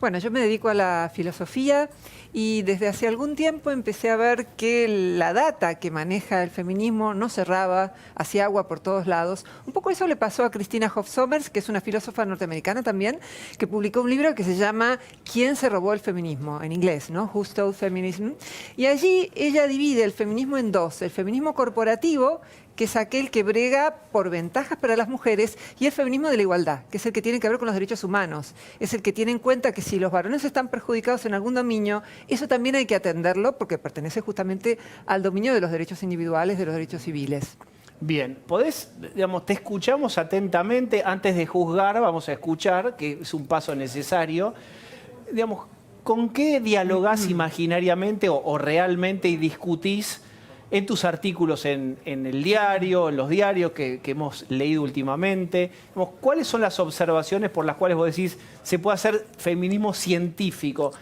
Bueno, yo me dedico a la filosofía y desde hace algún tiempo empecé a ver que la data que maneja el feminismo no cerraba, hacía agua por todos lados. Un poco eso le pasó a Christina Hoff Sommers, que es una filósofa norteamericana también, que publicó un libro que se llama ¿Quién se robó el feminismo? En inglés, ¿no? Who Stole Feminism? Y allí ella divide el feminismo en dos: el feminismo corporativo, que es aquel que brega por ventajas para las mujeres, y el feminismo de la igualdad, que es el que tiene que ver con los derechos humanos. Es el que tiene en cuenta que si los varones están perjudicados en algún dominio, eso también hay que atenderlo porque pertenece justamente al dominio de los derechos individuales, de los derechos civiles. Bien, te escuchamos atentamente. Antes de juzgar, vamos a escuchar, que es un paso necesario. ¿Con qué dialogás imaginariamente o realmente y discutís en tus artículos en el diario, en los diarios que hemos leído últimamente? ¿Cuáles son las observaciones por las cuales vos decís se puede hacer feminismo científico?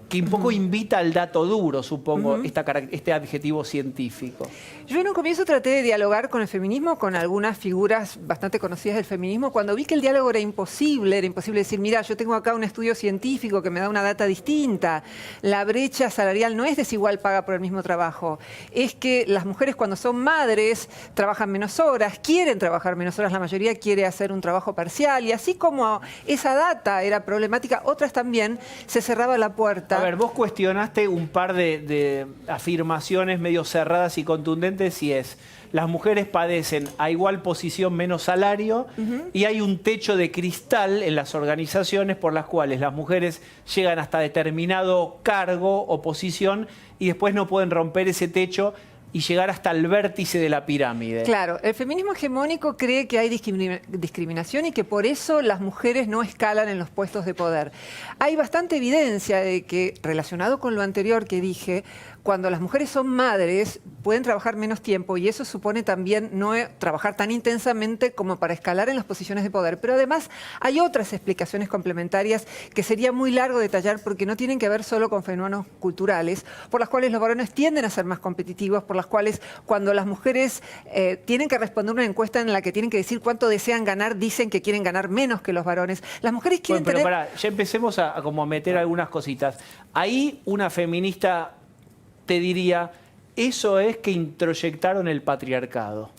Que un poco invita al dato duro, supongo, este adjetivo científico. Yo en un comienzo traté de dialogar con el feminismo, con algunas figuras bastante conocidas del feminismo. Cuando vi que el diálogo era imposible decir, mira, yo tengo acá un estudio científico que me da una data distinta, la brecha salarial no es desigual paga por el mismo trabajo, es que las mujeres cuando son madres trabajan menos horas, quieren trabajar menos horas, la mayoría quiere hacer un trabajo parcial, y así como esa data era problemática, otras también, se cerraba la puerta. A ver, vos cuestionaste un par de afirmaciones medio cerradas y contundentes, y es: las mujeres padecen a igual posición menos salario, y hay un techo de cristal en las organizaciones por las cuales las mujeres llegan hasta determinado cargo o posición y después no pueden romper ese techo y llegar hasta el vértice de la pirámide. Claro, el feminismo hegemónico cree que hay discriminación y que por eso las mujeres no escalan en los puestos de poder. Hay bastante evidencia de que, relacionado con lo anterior que dije, cuando las mujeres son madres pueden trabajar menos tiempo, y eso supone también no trabajar tan intensamente como para escalar en las posiciones de poder. Pero además hay otras explicaciones complementarias que sería muy largo detallar porque no tienen que ver solo con fenómenos culturales, por las cuales los varones tienden a ser más competitivos, por las cuales cuando las mujeres tienen que responder una encuesta en la que tienen que decir cuánto desean ganar, dicen que quieren ganar menos que los varones. Las mujeres quieren pero pará, ya empecemos a como meter algunas cositas. Ahí una feminista te diría: eso es que introyectaron el patriarcado.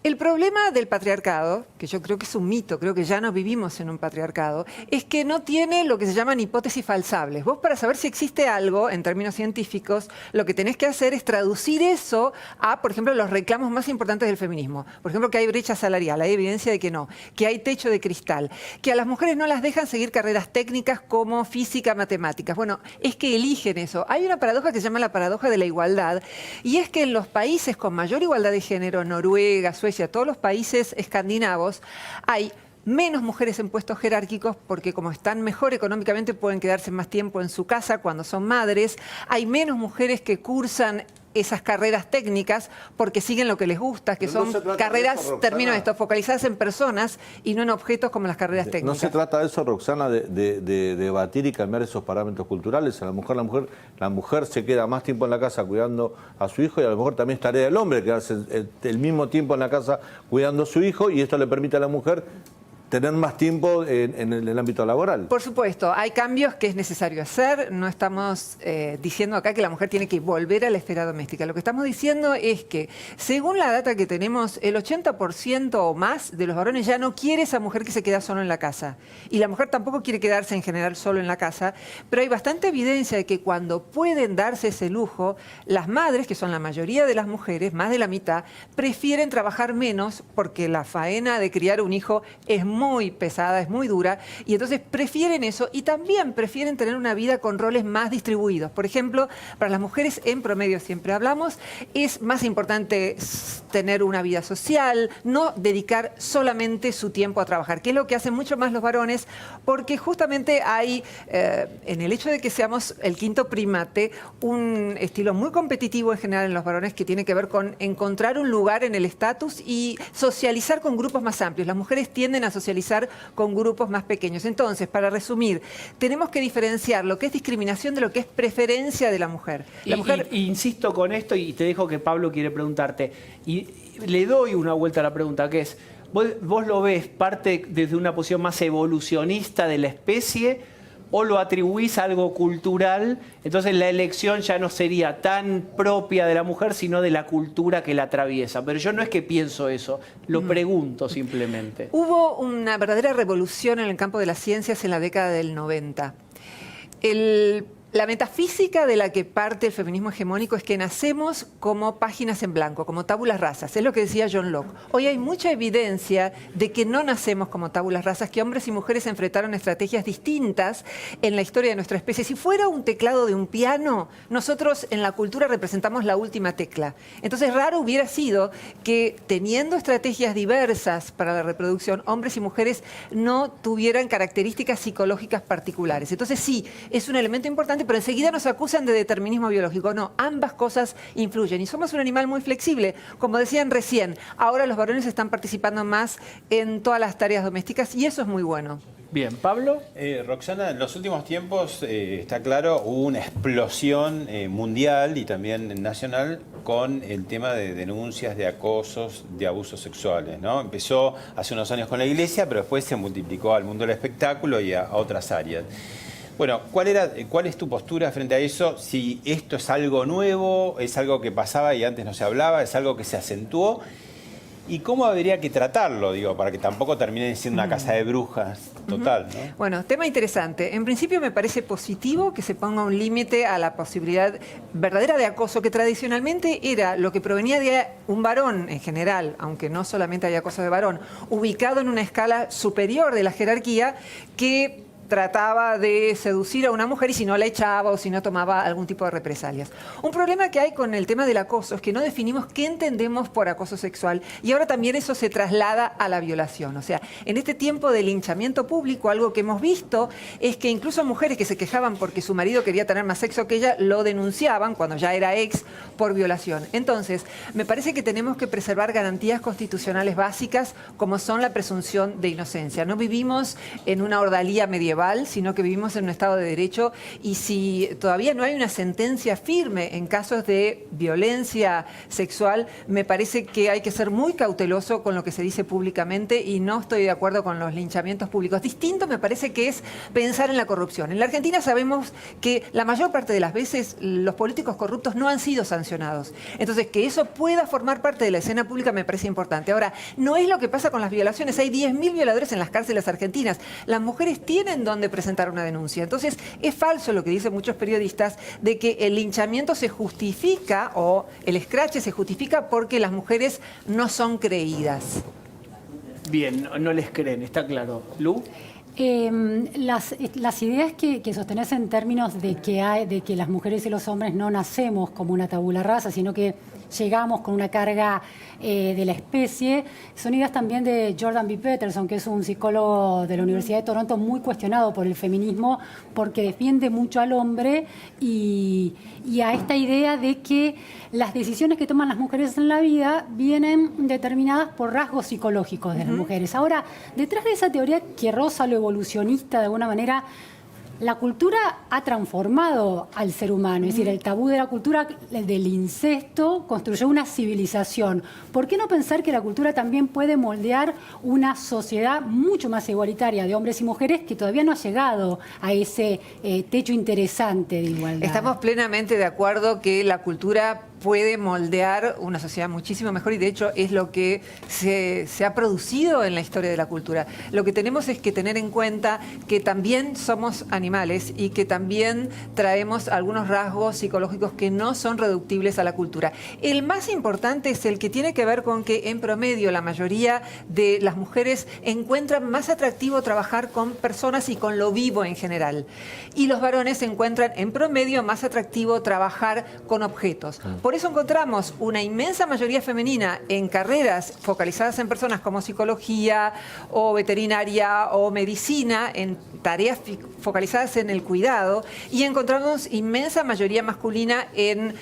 El problema del patriarcado, que yo creo que es un mito, creo que ya no vivimos en un patriarcado, es que no tiene lo que se llaman hipótesis falsables. Vos, para saber si existe algo en términos científicos, lo que tenés que hacer es traducir eso a, por ejemplo, los reclamos más importantes del feminismo. Por ejemplo, que hay brecha salarial, hay evidencia de que no, que hay techo de cristal, que a las mujeres no las dejan seguir carreras técnicas como física, matemáticas. Bueno, es que eligen eso. Hay una paradoja que se llama la paradoja de la igualdad, y es que en los países con mayor igualdad de género, Noruega, Suecia, todos los países escandinavos, hay menos mujeres en puestos jerárquicos porque, como están mejor económicamente, pueden quedarse más tiempo en su casa cuando son madres. Hay menos mujeres que cursan esas carreras técnicas porque siguen lo que les gusta, que son carreras, termino esto, focalizadas en personas y no en objetos como las carreras técnicas. No se trata de eso, Roxana, de debatir y cambiar esos parámetros culturales. A la mujer se queda más tiempo en la casa cuidando a su hijo, y a lo mejor también es tarea del hombre quedarse el mismo tiempo en la casa cuidando a su hijo, y esto le permite a la mujer tener más tiempo en el ámbito laboral. Por supuesto, hay cambios que es necesario hacer. No estamos diciendo acá que la mujer tiene que volver a la esfera doméstica. Lo que estamos diciendo es que, según la data que tenemos, el 80% o más de los varones ya no quiere esa mujer que se queda solo en la casa. Y la mujer tampoco quiere quedarse en general solo en la casa. Pero hay bastante evidencia de que cuando pueden darse ese lujo, las madres, que son la mayoría de las mujeres, más de la mitad, prefieren trabajar menos porque la faena de criar un hijo es muy pesada, es muy dura, y entonces prefieren eso, y también prefieren tener una vida con roles más distribuidos. Por ejemplo, para las mujeres, en promedio siempre hablamos, es más importante tener una vida social, no dedicar solamente su tiempo a trabajar, que es lo que hacen mucho más los varones, porque justamente hay, en el hecho de que seamos el quinto primate, un estilo muy competitivo en general en los varones que tiene que ver con encontrar un lugar en el estatus y socializar con grupos más amplios. Las mujeres tienden a socializar con grupos más pequeños. Entonces, para resumir, tenemos que diferenciar lo que es discriminación de lo que es preferencia de la mujer. Insisto con esto, y te dejo que Pablo quiere preguntarte, y le doy una vuelta a la pregunta, que es: ¿vos lo ves parte desde una posición más evolucionista de la especie, o lo atribuís a algo cultural, entonces la elección ya no sería tan propia de la mujer, sino de la cultura que la atraviesa. Pero yo no es que pienso eso, lo pregunto simplemente. Hubo una verdadera revolución en el campo de las ciencias en la década del 90. La metafísica de la que parte el feminismo hegemónico es que nacemos como páginas en blanco, como tábulas rasas. Es lo que decía John Locke. Hoy hay mucha evidencia de que no nacemos como tábulas rasas, que hombres y mujeres enfrentaron estrategias distintas en la historia de nuestra especie. Si fuera un teclado de un piano, nosotros en la cultura representamos la última tecla. Entonces, raro hubiera sido que, teniendo estrategias diversas para la reproducción, hombres y mujeres no tuvieran características psicológicas particulares. Entonces, sí, es un elemento importante, pero enseguida nos acusan de determinismo biológico. No, ambas cosas influyen. Y somos un animal muy flexible. Como decían recién, ahora los varones están participando más en todas las tareas domésticas y eso es muy bueno. Bien, Pablo. Roxana, en los últimos tiempos, está claro, hubo una explosión mundial y también nacional con el tema de denuncias de acosos, de abusos sexuales, ¿no? Empezó hace unos años con la iglesia, pero después se multiplicó al mundo del espectáculo y a otras áreas. Bueno, ¿cuál es tu postura frente a eso? Si esto es algo nuevo, es algo que pasaba y antes no se hablaba, es algo que se acentuó. ¿Y cómo habría que tratarlo, digo, para que tampoco termine siendo una casa de brujas total, ¿no? Bueno, tema interesante. En principio me parece positivo que se ponga un límite a la posibilidad verdadera de acoso, que tradicionalmente era lo que provenía de un varón en general, aunque no solamente hay acoso de varón, ubicado en una escala superior de la jerarquía que trataba de seducir a una mujer y si no la echaba o si no tomaba algún tipo de represalias. Un problema que hay con el tema del acoso es que no definimos qué entendemos por acoso sexual y ahora también eso se traslada a la violación. O sea, en este tiempo de linchamiento público, algo que hemos visto es que incluso mujeres que se quejaban porque su marido quería tener más sexo que ella, lo denunciaban cuando ya era ex por violación. Entonces, me parece que tenemos que preservar garantías constitucionales básicas como son la presunción de inocencia. No vivimos en una ordalía medieval, sino que vivimos en un Estado de Derecho y si todavía no hay una sentencia firme en casos de violencia sexual, me parece que hay que ser muy cauteloso con lo que se dice públicamente y no estoy de acuerdo con los linchamientos públicos. Distinto me parece que es pensar en la corrupción. En la Argentina sabemos que la mayor parte de las veces los políticos corruptos no han sido sancionados. Entonces, que eso pueda formar parte de la escena pública me parece importante. Ahora, no es lo que pasa con las violaciones. Hay 10.000 violadores en las cárceles argentinas. Las mujeres tienen donde presentar una denuncia. Entonces, es falso lo que dicen muchos periodistas de que el linchamiento se justifica o el escrache se justifica porque las mujeres no son creídas. Bien, no les creen, está claro. ¿Lu? Las ideas que sostenés en términos de que las mujeres y los hombres no nacemos como una tabula rasa, sino que llegamos con una carga de la especie, son ideas también de Jordan B. Peterson, que es un psicólogo de la Universidad de Toronto muy cuestionado por el feminismo porque defiende mucho al hombre y a esta idea de que las decisiones que toman las mujeres en la vida vienen determinadas por rasgos psicológicos de las mujeres. Ahora, detrás de esa teoría que roza lo evolucionista de alguna manera, la cultura ha transformado al ser humano, es decir, el tabú de la cultura del incesto construyó una civilización. ¿Por qué no pensar que la cultura también puede moldear una sociedad mucho más igualitaria de hombres y mujeres que todavía no ha llegado a ese techo interesante de igualdad? Estamos plenamente de acuerdo que la cultura puede moldear una sociedad muchísimo mejor y de hecho es lo que se ha producido en la historia de la cultura. Lo que tenemos es que tener en cuenta que también somos animales y que también traemos algunos rasgos psicológicos que no son reductibles a la cultura. El más importante es el que tiene que ver con que en promedio la mayoría de las mujeres encuentran más atractivo trabajar con personas y con lo vivo en general. Y los varones encuentran en promedio más atractivo trabajar con objetos. Por eso encontramos una inmensa mayoría femenina en carreras focalizadas en personas como psicología o veterinaria o medicina, en tareas focalizadas en el cuidado, y encontramos inmensa mayoría masculina en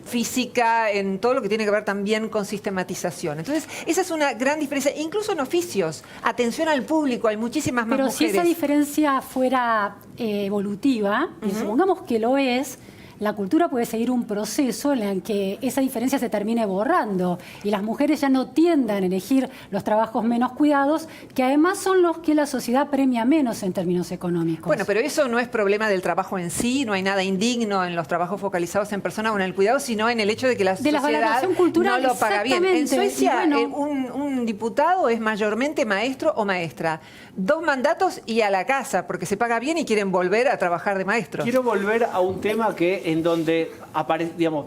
física, en todo lo que tiene que ver también con sistematización. Entonces, esa es una gran diferencia. Incluso en oficios, atención al público, hay muchísimas más mujeres. Pero si esa diferencia fuera evolutiva, y supongamos que lo es, la cultura puede seguir un proceso en el que esa diferencia se termine borrando y las mujeres ya no tiendan a elegir los trabajos menos cuidados, que además son los que la sociedad premia menos en términos económicos. Bueno, pero eso no es problema del trabajo en sí, no hay nada indigno en los trabajos focalizados en persona o en el cuidado, sino en el hecho de que la sociedad valoración cultural, no lo paga bien. En Suecia, y bueno, un diputado es mayormente maestro o maestra. 2 mandatos y a la casa, porque se paga bien y quieren volver a trabajar de maestro. Quiero volver a un tema en donde aparece, digamos,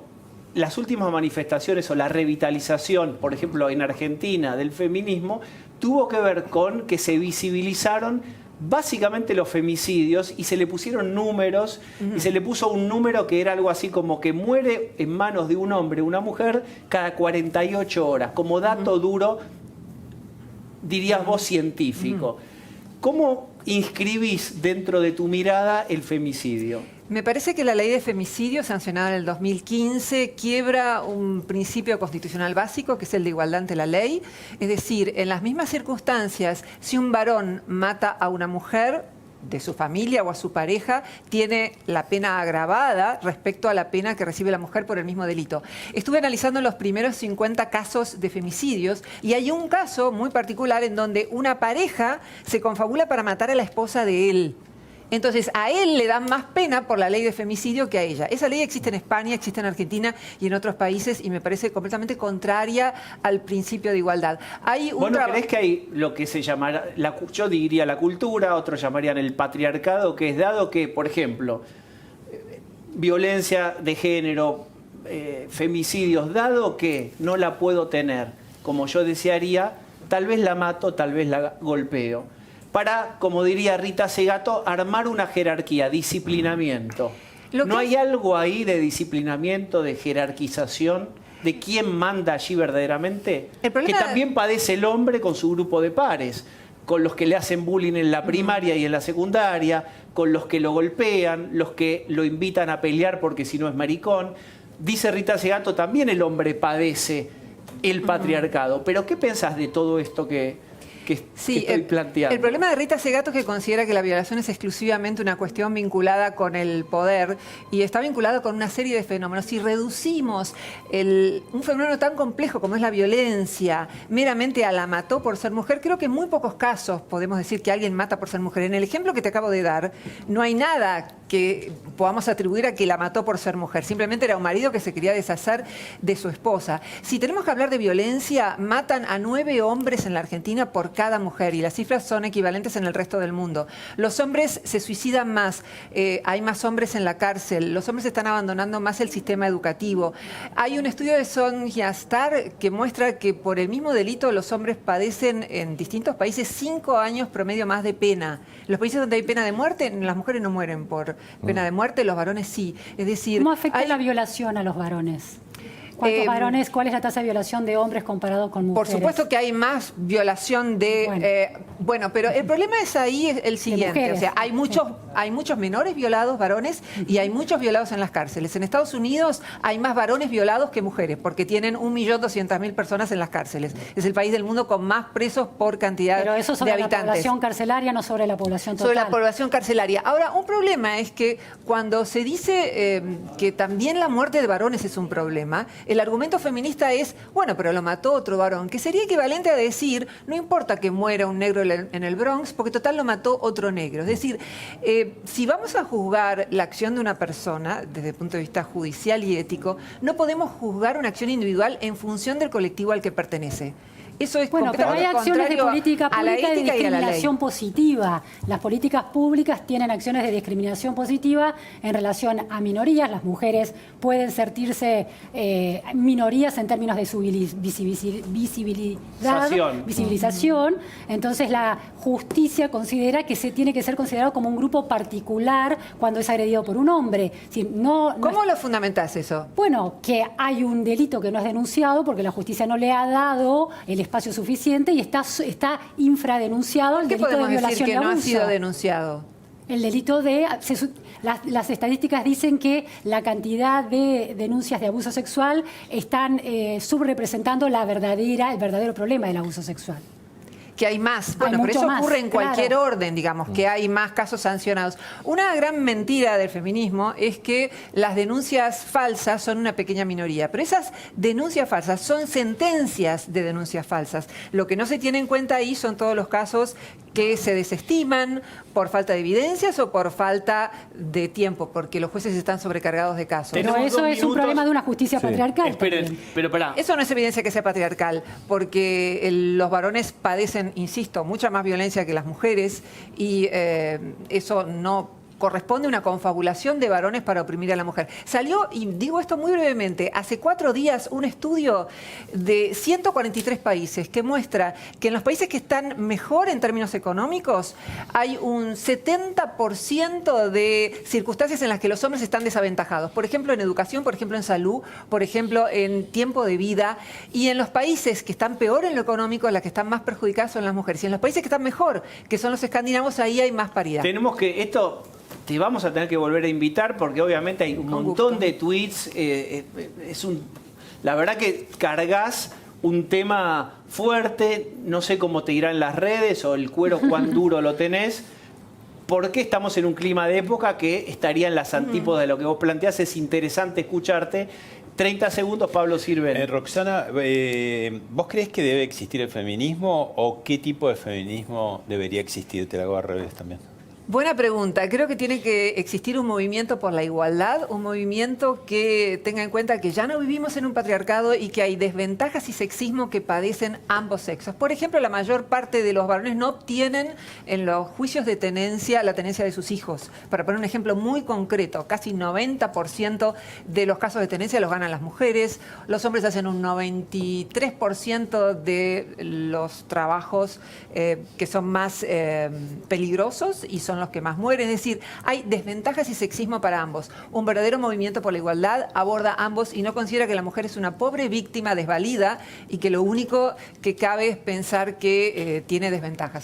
las últimas manifestaciones o la revitalización, por ejemplo, en Argentina, del feminismo, tuvo que ver con que se visibilizaron básicamente los femicidios y se le pusieron números y se le puso un número que era algo así como que muere en manos de un hombre o una mujer cada 48 horas, como dato duro, dirías vos, científico. ¿Cómo inscribís dentro de tu mirada el femicidio? Me parece que la ley de femicidio, sancionada en el 2015, quiebra un principio constitucional básico, que es el de igualdad ante la ley. Es decir, en las mismas circunstancias, si un varón mata a una mujer de su familia o a su pareja, tiene la pena agravada respecto a la pena que recibe la mujer por el mismo delito. Estuve analizando los primeros 50 casos de femicidios y hay un caso muy particular en donde una pareja se confabula para matar a la esposa de él. Entonces, a él le dan más pena por la ley de femicidio que a ella. Esa ley existe en España, existe en Argentina y en otros países y me parece completamente contraria al principio de igualdad. ¿Vos no creés que hay lo que se llamará, yo diría la cultura, otros llamarían el patriarcado, que es dado que, por ejemplo, violencia de género, femicidios, dado que no la puedo tener como yo desearía, tal vez la mato, tal vez la golpeo. Para, como diría Rita Segato, armar una jerarquía, disciplinamiento. ¿No hay algo ahí de disciplinamiento, de jerarquización, de quién manda allí verdaderamente? Que también padece el hombre con su grupo de pares, con los que le hacen bullying en la primaria y en la secundaria, con los que lo golpean, los que lo invitan a pelear porque si no es maricón. Dice Rita Segato, también el hombre padece el patriarcado. Pero ¿qué pensás de todo esto que estoy planteando? El problema de Rita Segato es que considera que la violación es exclusivamente una cuestión vinculada con el poder y está vinculada con una serie de fenómenos. Si reducimos un fenómeno tan complejo como es la violencia meramente a la mató por ser mujer, creo que en muy pocos casos podemos decir que alguien mata por ser mujer. En el ejemplo que te acabo de dar, no hay nada que podamos atribuir a que la mató por ser mujer. Simplemente era un marido que se quería deshacer de su esposa. Si tenemos que hablar de violencia, matan a 9 hombres en la Argentina por cada mujer y las cifras son equivalentes en el resto del mundo. Los hombres se suicidan más, hay más hombres en la cárcel, los hombres están abandonando más el sistema educativo. Hay un estudio de Sonja Starr que muestra que por el mismo delito los hombres padecen en distintos países 5 años promedio más de pena. En los países donde hay pena de muerte, las mujeres no mueren por pena de muerte, los varones sí. Es decir, ¿cómo afecta la violación a los varones? ¿Cuántos varones, cuál es la tasa de violación de hombres comparado con mujeres? Por supuesto que hay más violación de... Bueno, pero el problema es ahí el siguiente. O sea, hay muchos menores violados, varones, y hay muchos violados en las cárceles. En Estados Unidos hay más varones violados que mujeres, porque tienen 1.200.000 personas en las cárceles. Es el país del mundo con más presos por cantidad de habitantes. Pero eso sobre la población carcelaria, no sobre la población total. Sobre la población carcelaria. Ahora, un problema es que cuando se dice que también la muerte de varones es un problema, el argumento feminista es, bueno, pero lo mató otro varón, que sería equivalente a decir, no importa que muera un negro en el Bronx, porque total lo mató otro negro. Es decir, si vamos a juzgar la acción de una persona desde el punto de vista judicial y ético, no podemos juzgar una acción individual en función del colectivo al que pertenece. Eso es bueno, pero hay acciones de política a la pública de ética y a la ley. discriminación positiva. Las políticas públicas tienen acciones de discriminación positiva en relación a minorías. Las mujeres pueden sentirse minorías en términos de su visibilización. Entonces la justicia considera que se tiene que ser considerado como un grupo particular cuando es agredido por un hombre. Si ¿Cómo lo fundamentás eso? Bueno, que hay un delito que no es denunciado porque la justicia no le ha dado el espacio suficiente y está infradenunciado el delito de violación y abuso. ¿Qué podemos decir que no ha sido denunciado? El delito de... Las estadísticas dicen que la cantidad de denuncias de abuso sexual están subrepresentando el verdadero problema del abuso sexual. que hay más. Bueno, pero mucho eso más, ocurre en cualquier claro. orden, digamos, que hay más casos sancionados. Una gran mentira del feminismo es que las denuncias falsas son una pequeña minoría, pero esas denuncias falsas son sentencias de denuncias falsas. Lo que no se tiene en cuenta ahí son todos los casos que se desestiman por falta de evidencias o por falta de tiempo, porque los jueces están sobrecargados de casos. Pero Tenemos eso 2 es un minutos. problema de una justicia Sí. patriarcal. Esperen, también. pero pará. Eso no es evidencia que sea patriarcal, porque los varones padecen, insisto, mucha más violencia que las mujeres y eso no corresponde a una confabulación de varones para oprimir a la mujer. Salió, y digo esto muy brevemente, hace 4 días un estudio de 143 países que muestra que en los países que están mejor en términos económicos hay un 70% de circunstancias en las que los hombres están desaventajados. Por ejemplo, en educación, por ejemplo, en salud, por ejemplo, en tiempo de vida. Y en los países que están peor en lo económico, las que están más perjudicadas son las mujeres. Y en los países que están mejor, que son los escandinavos, ahí hay más paridad. Tenemos que, esto te vamos a tener que volver a invitar porque obviamente hay un Con montón gusto. de tweets. La verdad que cargas un tema fuerte, no sé cómo te irán las redes o el cuero cuán duro lo tenés. Porque estamos en un clima de época que estaría en las antípodas de lo que vos planteás. Es interesante escucharte. 30 segundos, Pablo Sirven. Roxana, ¿vos crees que debe existir el feminismo o qué tipo de feminismo debería existir? Te lo hago al revés también. Buena pregunta. Creo que tiene que existir un movimiento por la igualdad, un movimiento que tenga en cuenta que ya no vivimos en un patriarcado y que hay desventajas y sexismo que padecen ambos sexos. Por ejemplo, la mayor parte de los varones no obtienen en los juicios de tenencia la tenencia de sus hijos. Para poner un ejemplo muy concreto, casi 90% de los casos de tenencia los ganan las mujeres. Los hombres hacen un 93% de los trabajos que son más peligrosos y son los que más mueren. Es decir, hay desventajas y sexismo para ambos. Un verdadero movimiento por la igualdad aborda ambos y no considera que la mujer es una pobre víctima desvalida y que lo único que cabe es pensar que tiene desventajas.